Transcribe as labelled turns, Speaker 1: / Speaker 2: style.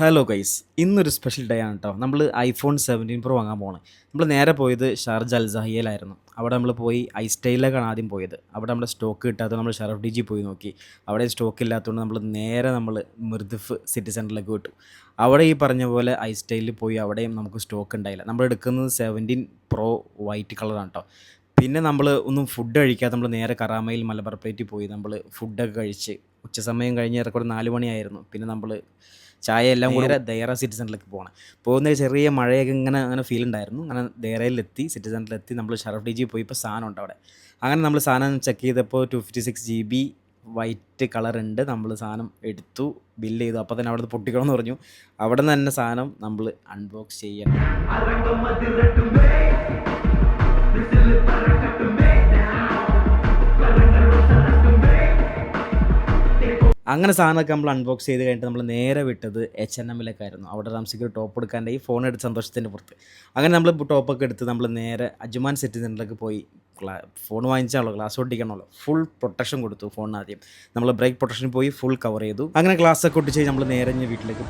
Speaker 1: Hello guys, ഇന്നൊരു special day ആണ് കേട്ടോ. നമ്മൾ iPhone 17 Pro വാങ്ങാൻ പോകണം. നമ്മൾ നേരെ പോയത് ഷാർജ അൽ സഹിയയിലായിരുന്നു. അവിടെ നമ്മൾ പോയി ഐസ്റ്റൈലിലേക്കാണ് ആദ്യം പോയത്. അവിടെ നമ്മുടെ സ്റ്റോക്ക് കിട്ടാത്തത് നമ്മൾ ഷറഫ് DG പോയി നോക്കി. അവിടെ സ്റ്റോക്ക് ഇല്ലാത്തതുകൊണ്ട് നമ്മൾ മിർദിഫ് സിറ്റി സെൻറ്ററിലേക്ക് വിട്ടു. അവിടെ ഈ പറഞ്ഞ പോലെ ഐസ്റ്റൈലിൽ പോയി അവിടെയും നമുക്ക് സ്റ്റോക്ക് ഉണ്ടായില്ല. നമ്മൾ എടുക്കുന്നത് 17 Pro വൈറ്റ് കളറാണ് കേട്ടോ. പിന്നെ നമ്മൾ ഒന്നും ഫുഡ് കഴിക്കാതെ നമ്മൾ നേരെ കറാമയിൽ മലബാർ പ്ലേറ്റിൽ പോയി നമ്മൾ ഫുഡൊക്കെ കഴിച്ച് ഉച്ചസമയം കഴിഞ്ഞ് ഏറെക്കുറെ 4 മണിയായിരുന്നു. പിന്നെ നമ്മൾ ചായ എല്ലാം കൂടെ ദയറ സിറ്റി സെൻറ്ററിലേക്ക് പോകണം. പോകുന്ന ചെറിയ മഴയൊക്കെ അങ്ങനെ ഫീൽ ഉണ്ടായിരുന്നു. അങ്ങനെ ദയറയിലെത്തി, സിറ്റി സെൻറ്ററിലെത്തി. നമ്മൾ ഷറഫ് DG പോയി. ഇപ്പോൾ സാധനം ഉണ്ട് അവിടെ. അങ്ങനെ നമ്മൾ സാധനം ചെക്ക് ചെയ്തപ്പോൾ 256 GB വൈറ്റ് കളർ ഉണ്ട്. നമ്മൾ സാധനം എടുത്തു, ബില്ല് ചെയ്തു. അപ്പോൾ തന്നെ അവിടെ നിന്ന് പൊട്ടിക്കണമെന്ന് പറഞ്ഞു. അവിടെ നിന്ന് തന്നെ സാധനം നമ്മൾ അൺബോക്സ് ചെയ്യണം. അങ്ങനെ സാധനമൊക്കെ നമ്മൾ അൺബോക്സ് ചെയ്ത് കഴിഞ്ഞിട്ട് നമ്മൾ നേരെ വിട്ടത് H&Mലേക്കായിരുന്നു. അവിടെ റംസിക്ക് ഒരു ടോപ്പ് എടുക്കാണ്ടായി, ഫോൺ എടുത്ത് സന്തോഷത്തിൻ്റെ പുറത്ത്. അങ്ങനെ നമ്മൾ ടോപ്പൊക്കെ എടുത്ത് നമ്മൾ നേരെ അജ്മാൻ സിറ്റി സെൻറ്ററിലേക്ക് പോയി. ഫോൺ വാങ്ങിച്ചാണല്ലോ, ഗ്ലാസ് ഒട്ടിക്കണമല്ലോ. ഫുൾ പ്രൊട്ടക്ഷൻ കൊടുത്തു ഫോണിന് ആദ്യം. നമ്മൾ ബ്രേക്ക് പ്രൊട്ടക്ഷൻ പോയി ഫുൾ കവർ ചെയ്തു. അങ്ങനെ ഗ്ലാസ്സൊക്കെ ഒട്ടിച്ച് നമ്മൾ നേരെ വീട്ടിലേക്ക്